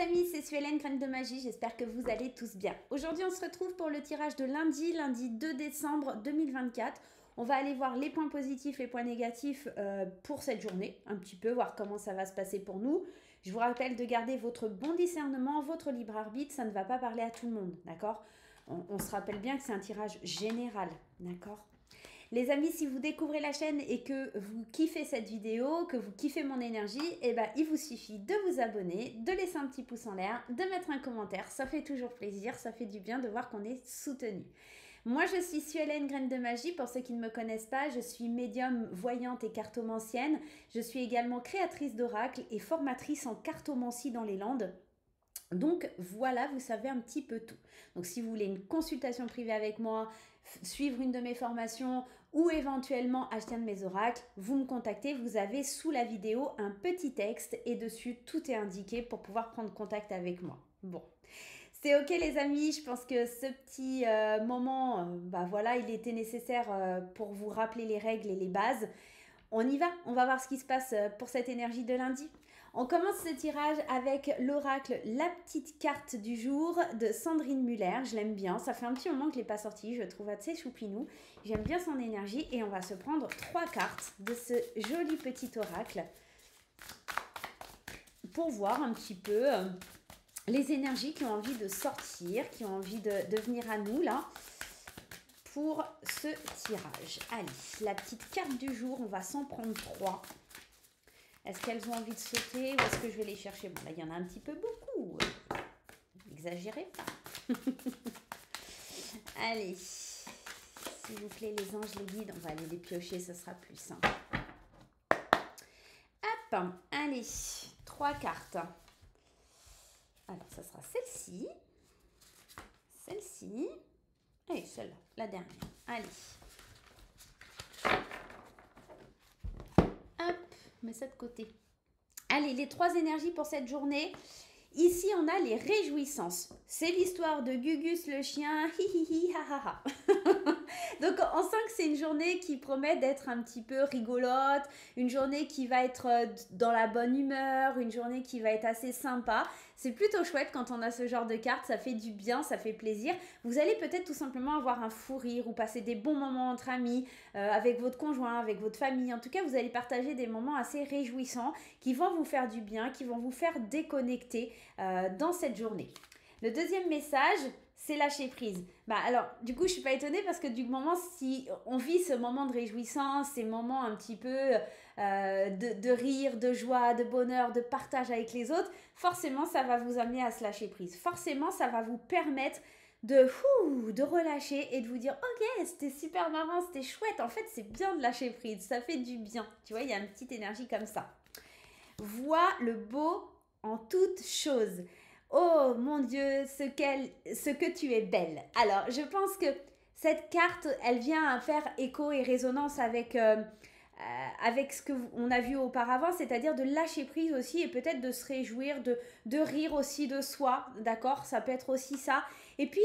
amis, c'est Suelen, Graine de Magie, j'espère que vous allez tous bien. Aujourd'hui on se retrouve pour le tirage de lundi 2 décembre 2024. On va aller voir les points positifs, les points négatifs pour cette journée, un petit peu, voir comment ça va se passer pour nous. Je vous rappelle de garder votre bon discernement, votre libre arbitre, ça ne va pas parler à tout le monde, d'accord ? On se rappelle bien que c'est un tirage général, d'accord ? Les amis, si vous découvrez la chaîne et que vous kiffez cette vidéo, que vous kiffez mon énergie, eh ben, il vous suffit de vous abonner, de laisser un petit pouce en l'air, de mettre un commentaire. Ça fait toujours plaisir, ça fait du bien de voir qu'on est soutenu. Moi, je suis Suelen, Graine de Magie. Pour ceux qui ne me connaissent pas, je suis médium, voyante et cartomancienne. Je suis également créatrice d'oracles et formatrice en cartomancie dans les Landes. Donc voilà, vous savez un petit peu tout. Donc si vous voulez une consultation privée avec moi, suivre une de mes formations ou éventuellement acheter un de mes oracles, vous me contactez, vous avez sous la vidéo un petit texte et dessus tout est indiqué pour pouvoir prendre contact avec moi. Bon, c'est ok les amis, je pense que ce petit moment, voilà, il était nécessaire pour vous rappeler les règles et les bases. On y va, on va voir ce qui se passe pour cette énergie de lundi. On commence ce tirage avec l'oracle La Petite Carte du Jour de Sandrine Muller. Je l'aime bien, ça fait un petit moment que je ne l'ai pas sorti, je le trouve assez choupinou. J'aime bien son énergie et on va se prendre 3 cartes de ce joli petit oracle pour voir un petit peu les énergies qui ont envie de sortir, qui ont envie de venir à nous là. Pour ce tirage. Allez, la petite carte du jour, on va s'en prendre 3. Est-ce qu'elles ont envie de sauter ou est-ce que je vais les chercher? Bon, là, il y en a un petit peu beaucoup. N'exagérez pas. Allez, s'il vous plaît, les anges, les guides, on va aller les piocher, ce sera plus simple. Hop, allez, 3 cartes. Alors, ça sera celle-ci, celle-ci, et celle-là, la dernière. Allez. Hop, on met ça de côté. Allez, les 3 énergies pour cette journée. Ici, on a les réjouissances. C'est l'histoire de Gugus le chien. Hi hi hi, ha ha ha. Donc, on sent que c'est une journée qui promet d'être un petit peu rigolote, une journée qui va être dans la bonne humeur, une journée qui va être assez sympa. C'est plutôt chouette quand on a ce genre de cartes, ça fait du bien, ça fait plaisir. Vous allez peut-être tout simplement avoir un fou rire ou passer des bons moments entre amis, avec votre conjoint, avec votre famille. En tout cas, vous allez partager des moments assez réjouissants qui vont vous faire du bien, qui vont vous faire déconnecter dans cette journée. Le deuxième message, c'est lâcher prise. Alors, du coup, je ne suis pas étonnée parce que du moment, si on vit ce moment de réjouissance, ces moments un petit peu de rire, de joie, de bonheur, de partage avec les autres, forcément, ça va vous amener à se lâcher prise. Forcément, ça va vous permettre de relâcher et de vous dire « Ok, c'était super marrant, c'était chouette. En fait, c'est bien de lâcher prise, ça fait du bien. » Tu vois, il y a une petite énergie comme ça. Vois le beau en toutes choses. Oh mon Dieu, ce que tu es belle. Alors, je pense que cette carte, elle vient faire écho et résonance avec ce qu'on a vu auparavant, c'est-à-dire de lâcher prise aussi et peut-être de se réjouir, de rire aussi de soi, d'accord? Ça peut être aussi ça. Et puis,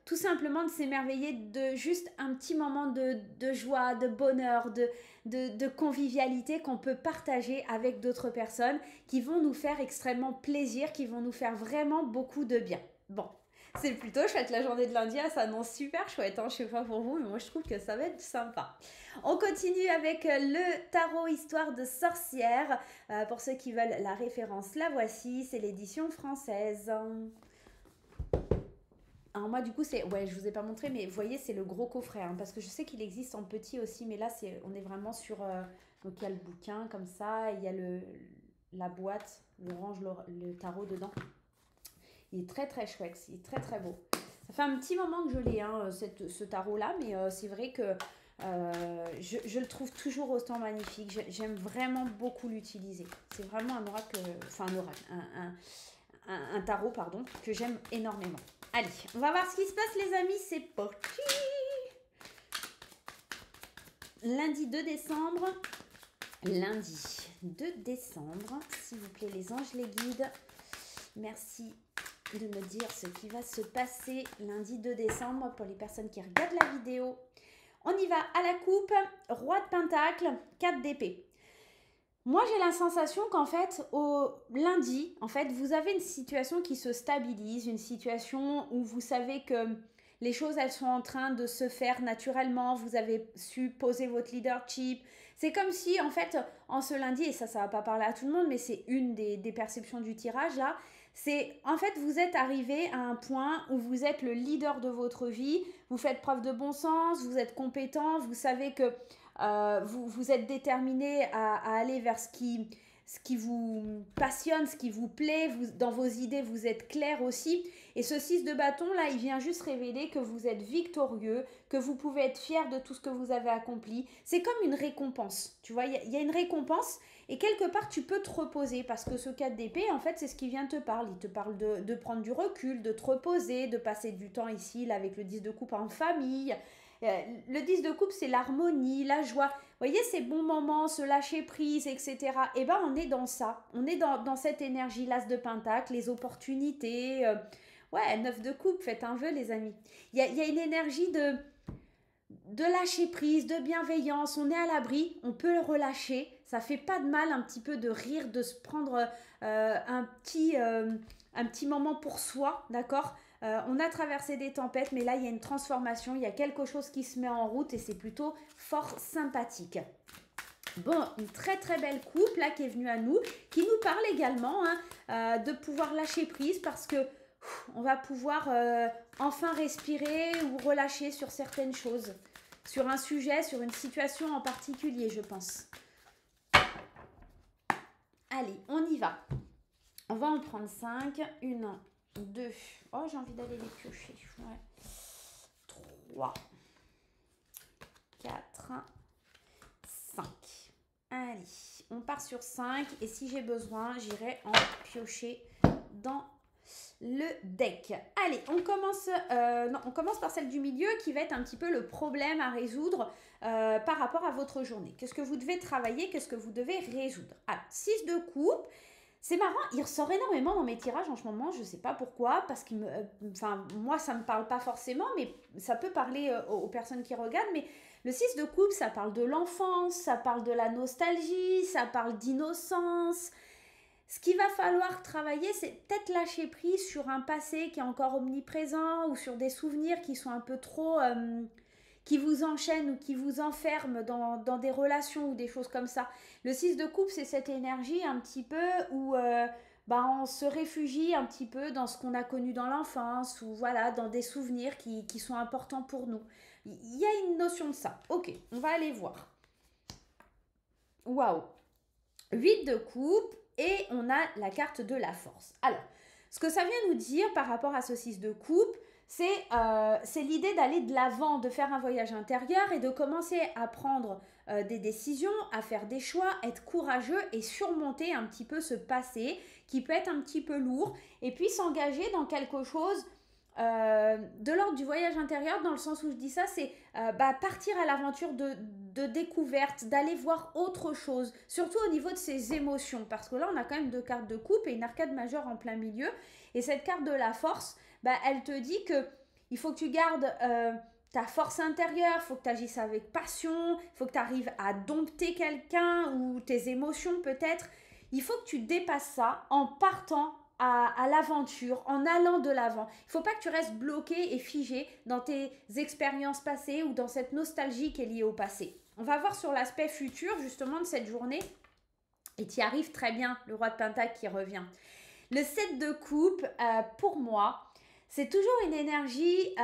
tout simplement de s'émerveiller de juste un petit moment de joie, de bonheur, de convivialité qu'on peut partager avec d'autres personnes qui vont nous faire extrêmement plaisir, qui vont nous faire vraiment beaucoup de bien. Bon, c'est plutôt chouette, la journée de lundi, ça s'annonce super chouette, hein, je sais pas pour vous, mais moi je trouve que ça va être sympa. On continue avec le tarot Histoire de sorcière. Pour ceux qui veulent la référence, la voici, c'est l'édition française. Alors moi du coup c'est, ouais je vous ai pas montré mais vous voyez c'est le gros coffret hein, parce que je sais qu'il existe en petit aussi mais là on est vraiment sur, donc il y a le bouquin comme ça, il y a la boîte, on range le tarot dedans. Il est très très chouette, il est très très beau. Ça fait un petit moment que je l'ai hein, ce tarot là mais c'est vrai que je le trouve toujours autant magnifique, j'aime vraiment beaucoup l'utiliser. C'est vraiment un oracle, enfin un oracle, un tarot pardon, que j'aime énormément. Allez, on va voir ce qui se passe les amis, c'est parti. Lundi 2 décembre. Lundi 2 décembre, s'il vous plaît les anges, les guides, merci de me dire ce qui va se passer lundi 2 décembre pour les personnes qui regardent la vidéo. On y va à la coupe, roi de pentacle, 4 d'épée. Moi, j'ai la sensation qu'en fait, au lundi, en fait, vous avez une situation qui se stabilise, une situation où vous savez que les choses, elles sont en train de se faire naturellement, vous avez su poser votre leadership. C'est comme si, en fait, en ce lundi, et ça va pas parler à tout le monde, mais c'est une des perceptions du tirage, là, c'est, en fait, vous êtes arrivé à un point où vous êtes le leader de votre vie, vous faites preuve de bon sens, vous êtes compétent, vous savez que vous êtes déterminé à aller vers ce qui vous passionne, ce qui vous plaît, vous, dans vos idées, vous êtes clair aussi. Et ce 6 de bâton, là, il vient juste révéler que vous êtes victorieux, que vous pouvez être fier de tout ce que vous avez accompli. C'est comme une récompense, tu vois, il y a une récompense et quelque part, tu peux te reposer parce que ce 4 d'épée, en fait, c'est ce qui vient te parler. Il te parle de prendre du recul, de te reposer, de passer du temps ici, là, avec le 10 de coupe en famille. Le 10 de coupe, c'est l'harmonie, la joie. Vous voyez, ces bons moments, se lâcher prise, etc. Eh bien, on est dans ça. On est dans cette énergie, l'as de pentacle, les opportunités. Ouais, 9 de coupe, faites un vœu, les amis. Il y a une énergie de lâcher prise, de bienveillance. On est à l'abri, on peut le relâcher. Ça fait pas de mal un petit peu de rire, de se prendre un petit moment pour soi, d'accord. On a traversé des tempêtes, mais là, il y a une transformation, il y a quelque chose qui se met en route et c'est plutôt fort sympathique. Bon, une très très belle coupe là qui est venue à nous, qui nous parle également de pouvoir lâcher prise parce que on va pouvoir enfin respirer ou relâcher sur certaines choses, sur un sujet, sur une situation en particulier, je pense. Allez, on y va. On va en prendre 5. 1, 2. Oh, j'ai envie d'aller les piocher. Ouais. 3, 4, 5. Allez, on part sur 5. Et si j'ai besoin, j'irai en piocher dans le deck. Allez, on commence par celle du milieu qui va être un petit peu le problème à résoudre par rapport à votre journée. Qu'est-ce que vous devez travailler? Qu'est-ce que vous devez résoudre? Alors, 6 de coupe. C'est marrant, il ressort énormément dans mes tirages en ce moment, je ne sais pas pourquoi, parce que moi ça ne me parle pas forcément, mais ça peut parler aux personnes qui regardent, mais le 6 de coupe, ça parle de l'enfance, ça parle de la nostalgie, ça parle d'innocence. Ce qu'il va falloir travailler, c'est peut-être lâcher prise sur un passé qui est encore omniprésent ou sur des souvenirs qui sont un peu trop... qui vous enchaînent ou qui vous enferment dans des relations ou des choses comme ça. Le 6 de coupe, c'est cette énergie un petit peu où on se réfugie un petit peu dans ce qu'on a connu dans l'enfance ou voilà, dans des souvenirs qui sont importants pour nous. Il y a une notion de ça. Ok, on va aller voir. Waouh! 8 de coupe et on a la carte de la force. Alors, ce que ça vient nous dire par rapport à ce 6 de coupe, c'est l'idée d'aller de l'avant, de faire un voyage intérieur et de commencer à prendre des décisions, à faire des choix, être courageux et surmonter un petit peu ce passé qui peut être un petit peu lourd et puis s'engager dans quelque chose de l'ordre du voyage intérieur, dans le sens où je dis ça, c'est partir à l'aventure de découverte, d'aller voir autre chose, surtout au niveau de ses émotions, parce que là on a quand même 2 cartes de coupe et une arcade majeure en plein milieu, et cette carte de la force, elle te dit que il faut que tu gardes ta force intérieure, il faut que tu agisses avec passion, il faut que tu arrives à dompter quelqu'un ou tes émotions peut-être, il faut que tu dépasses ça en partant à l'aventure, en allant de l'avant. Il ne faut pas que tu restes bloqué et figé dans tes expériences passées ou dans cette nostalgie qui est liée au passé. On va voir sur l'aspect futur justement de cette journée et tu y arrives très bien, le roi de Pentacle qui revient. Le 7 de coupe, pour moi, c'est toujours une énergie,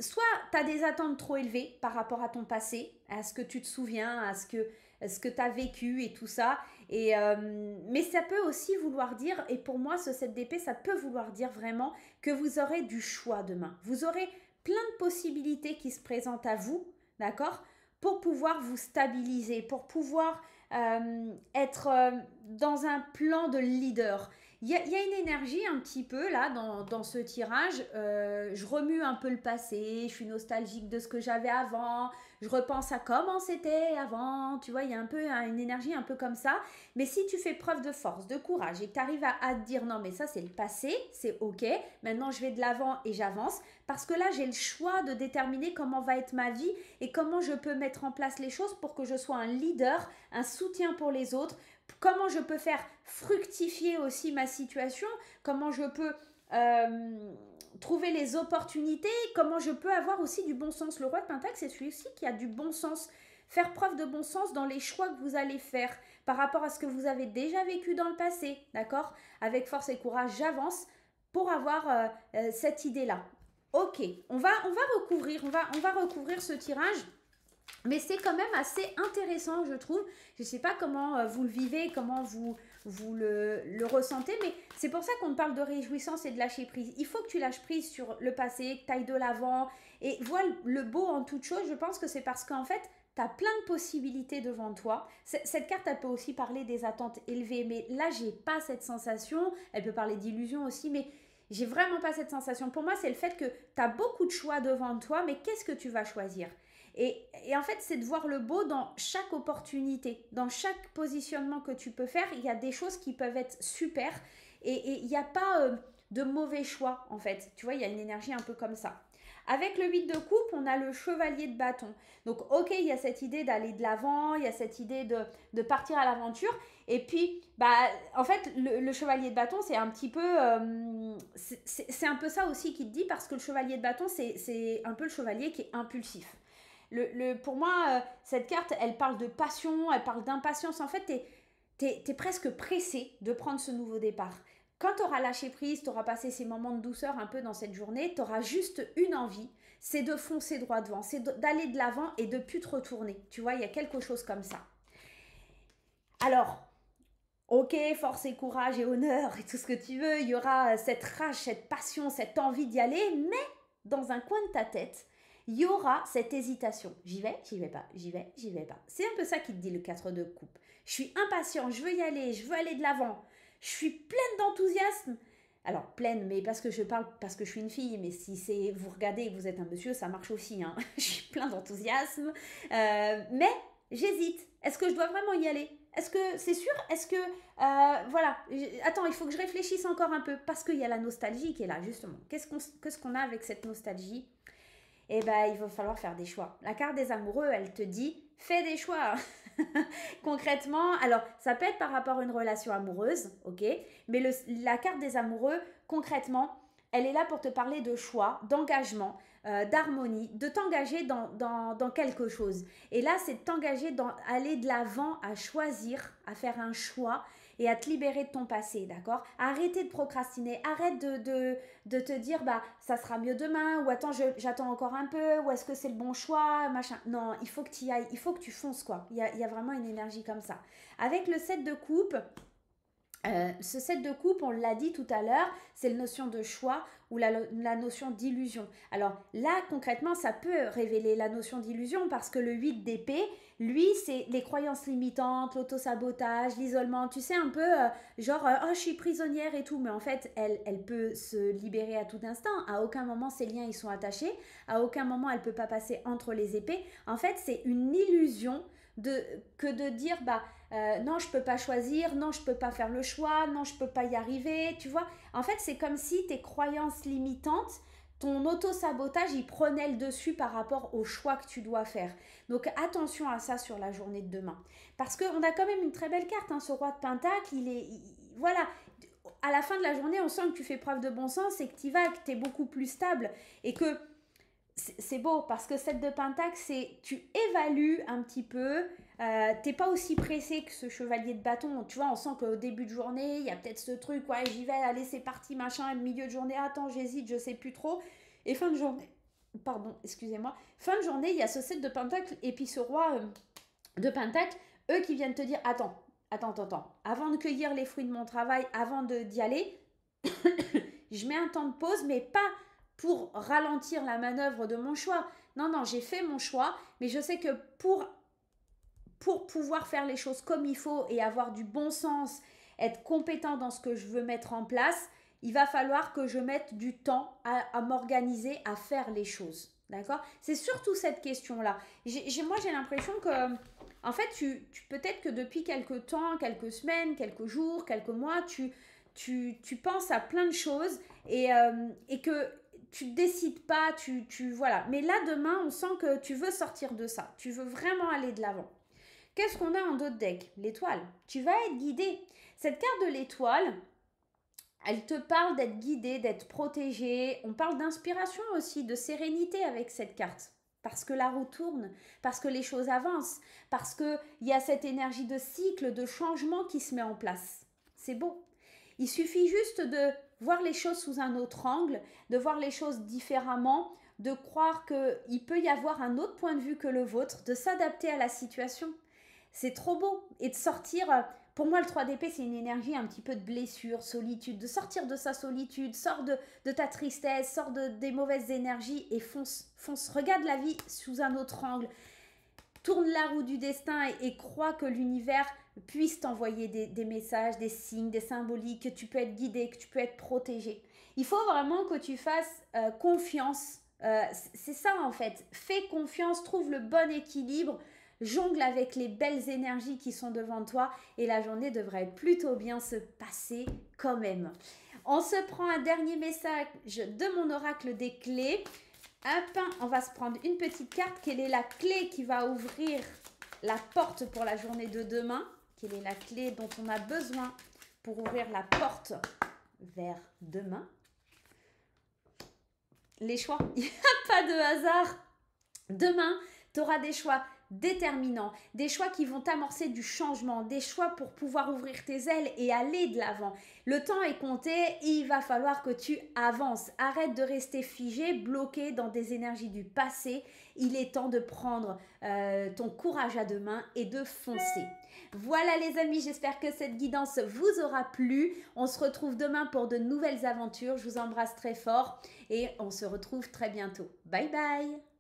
soit tu as des attentes trop élevées par rapport à ton passé, à ce que tu te souviens, à ce que tu as vécu et tout ça. Mais ça peut aussi vouloir dire, et pour moi ce 7 d'épée, ça peut vouloir dire vraiment que vous aurez du choix demain. Vous aurez plein de possibilités qui se présentent à vous, d'accord, pour pouvoir vous stabiliser, pour pouvoir être dans un plan de leader. Il y a une énergie un petit peu là dans ce tirage, je remue un peu le passé, je suis nostalgique de ce que j'avais avant, je repense à comment c'était avant, tu vois, il y a un peu une énergie un peu comme ça, mais si tu fais preuve de force, de courage et que tu arrives à te dire non mais ça c'est le passé, c'est ok, maintenant je vais de l'avant et j'avance, parce que là j'ai le choix de déterminer comment va être ma vie et comment je peux mettre en place les choses pour que je sois un leader, un soutien pour les autres, comment je peux faire fructifier aussi ma situation, comment je peux trouver les opportunités, comment je peux avoir aussi du bon sens. Le roi de Pentacle, c'est celui-ci qui a du bon sens. Faire preuve de bon sens dans les choix que vous allez faire par rapport à ce que vous avez déjà vécu dans le passé, d'accord? Avec force et courage, j'avance pour avoir cette idée-là. Ok, on va recouvrir ce tirage. Mais c'est quand même assez intéressant, je trouve. Je ne sais pas comment vous le vivez, comment vous le ressentez, mais c'est pour ça qu'on parle de réjouissance et de lâcher prise. Il faut que tu lâches prise sur le passé, que tu ailles de l'avant et vois le beau en toute chose. Je pense que c'est parce qu'en fait, tu as plein de possibilités devant toi. Cette carte, elle peut aussi parler des attentes élevées, mais là, j'ai pas cette sensation. Elle peut parler d'illusion aussi, mais j'ai vraiment pas cette sensation. Pour moi, c'est le fait que tu as beaucoup de choix devant toi, mais qu'est-ce que tu vas choisir? Et en fait, c'est de voir le beau dans chaque opportunité, dans chaque positionnement que tu peux faire. Il y a des choses qui peuvent être super et il n'y a pas de mauvais choix en fait. Tu vois, il y a une énergie un peu comme ça. Avec le 8 de coupe, on a le chevalier de bâton. Donc, ok, il y a cette idée d'aller de l'avant, il y a cette idée de partir à l'aventure. Et puis, en fait, le chevalier de bâton, c'est un petit peu... c'est un peu ça aussi qui te dit, parce que le chevalier de bâton, c'est un peu le chevalier qui est impulsif. Pour moi, cette carte, elle parle de passion, elle parle d'impatience. En fait, t'es presque pressé de prendre ce nouveau départ. Quand tu auras lâché prise, tu auras passé ces moments de douceur un peu dans cette journée, tu auras juste une envie, c'est de foncer droit devant, c'est d'aller de l'avant et de plus te retourner. Tu vois, il y a quelque chose comme ça. Alors, ok, force et courage et honneur et tout ce que tu veux, il y aura cette rage, cette passion, cette envie d'y aller, mais dans un coin de ta tête, il y aura cette hésitation. J'y vais pas, j'y vais pas. C'est un peu ça qui te dit le 4 de coupe. Je suis impatient, je veux y aller, je veux aller de l'avant. Je suis pleine d'enthousiasme. Alors, pleine, mais parce que je parle, parce que je suis une fille, mais si c'est vous regardez et que vous êtes un monsieur, ça marche aussi. Hein. Je suis plein d'enthousiasme. Mais j'hésite. Est-ce que je dois vraiment y aller? Est-ce que c'est sûr? Est-ce que... voilà. Attends, il faut que je réfléchisse encore un peu, parce qu'il y a la nostalgie qui est là, justement. Qu'est-ce qu'on a avec cette nostalgie? Eh bien, il va falloir faire des choix. La carte des amoureux, elle te dit, fais des choix. Concrètement, alors ça peut être par rapport à une relation amoureuse, ok, mais la carte des amoureux, concrètement, elle est là pour te parler de choix, d'engagement, d'harmonie, de t'engager dans quelque chose. Et là, c'est de t'engager dans aller de l'avant, à choisir, à faire un choix et à te libérer de ton passé, d'accord? Arrêter de procrastiner, arrête de te dire, ça sera mieux demain, ou attends, j'attends encore un peu, ou est-ce que c'est le bon choix, machin. Non, il faut que tu y ailles, il faut que tu fonces, quoi. Il y a vraiment une énergie comme ça. Avec le 7 de coupe, ce 7 de coupe, on l'a dit tout à l'heure, c'est la notion de choix ou la notion d'illusion. Alors là, concrètement, ça peut révéler la notion d'illusion parce que le 8 d'épée, lui, c'est les croyances limitantes, l'autosabotage, l'isolement. Tu sais, un peu oh, je suis prisonnière et tout, mais en fait, elle peut se libérer à tout instant. À aucun moment, ces liens, ils sont attachés. À aucun moment, elle ne peut pas passer entre les épées. En fait, c'est une illusion que de dire, non, je peux pas choisir, non, je peux pas faire le choix, non, je peux pas y arriver, tu vois. En fait, c'est comme si tes croyances limitantes, ton auto-sabotage, il prenait le dessus par rapport au choix que tu dois faire. Donc, attention à ça sur la journée de demain. Parce qu'on a quand même une très belle carte, hein, ce roi de Pentacle, voilà, à la fin de la journée, on sent que tu fais preuve de bon sens et que tu vas, que tu es beaucoup plus stable et que c'est beau parce que 7 de Pentacle, c'est tu évalues un petit peu, t'es pas aussi pressé que ce chevalier de bâton. Tu vois, on sent qu'au début de journée, il y a peut-être ce truc, ouais, j'y vais, allez, c'est parti, machin, et le milieu de journée, attends, j'hésite, je sais plus trop. Et fin de journée, pardon, excusez-moi, fin de journée, il y a ce 7 de Pentacle et puis ce roi de Pentacle, eux qui viennent te dire, attends, avant de cueillir les fruits de mon travail, avant d'y aller, je mets un temps de pause, mais pas pour ralentir la manœuvre de mon choix. Non, j'ai fait mon choix, mais je sais que pour pouvoir faire les choses comme il faut et avoir du bon sens, être compétent dans ce que je veux mettre en place, il va falloir que je mette du temps à m'organiser, à faire les choses. D'accord? C'est surtout cette question-là. Moi, j'ai l'impression que, en fait, peut-être que depuis quelques temps, quelques semaines, quelques jours, quelques mois, tu penses à plein de choses et que tu ne décides pas, voilà. Mais là, demain, on sent que tu veux sortir de ça. Tu veux vraiment aller de l'avant. Qu'est-ce qu'on a en dos de deck? L'étoile. Tu vas être guidé. Cette carte de l'étoile, elle te parle d'être guidé, d'être protégé. On parle d'inspiration aussi, de sérénité avec cette carte. Parce que la roue tourne, parce que les choses avancent, parce qu'il y a cette énergie de cycle, de changement qui se met en place. C'est beau. Il suffit juste de voir les choses sous un autre angle, de voir les choses différemment, de croire qu'il peut y avoir un autre point de vue que le vôtre, de s'adapter à la situation. C'est trop beau. Et de sortir, pour moi le 3 d'épée c'est une énergie un petit peu de blessure, solitude, de sortir de sa solitude, sors de ta tristesse, sors des mauvaises énergies et fonce, fonce. Regarde la vie sous un autre angle. Tourne la roue du destin et crois que l'univers puisse t'envoyer des messages, des signes, des symboliques, que tu peux être guidé, que tu peux être protégé. Il faut vraiment que tu fasses confiance. C'est ça en fait. Fais confiance, trouve le bon équilibre, jongle avec les belles énergies qui sont devant toi et la journée devrait plutôt bien se passer quand même. On se prend un dernier message de mon oracle des clés. Hop, on va se prendre une petite carte. Quelle est la clé qui va ouvrir la porte pour la journée de demain? Quelle est la clé dont on a besoin pour ouvrir la porte vers demain? Les choix, il n'y a pas de hasard. Demain, tu auras des choix déterminants, des choix qui vont t'amorcer du changement, des choix pour pouvoir ouvrir tes ailes et aller de l'avant. Le temps est compté, il va falloir que tu avances. Arrête de rester figé, bloqué dans des énergies du passé. Il est temps de prendre ton courage à deux mains et de foncer. Voilà les amis, j'espère que cette guidance vous aura plu. On se retrouve demain pour de nouvelles aventures. Je vous embrasse très fort et on se retrouve très bientôt. Bye bye!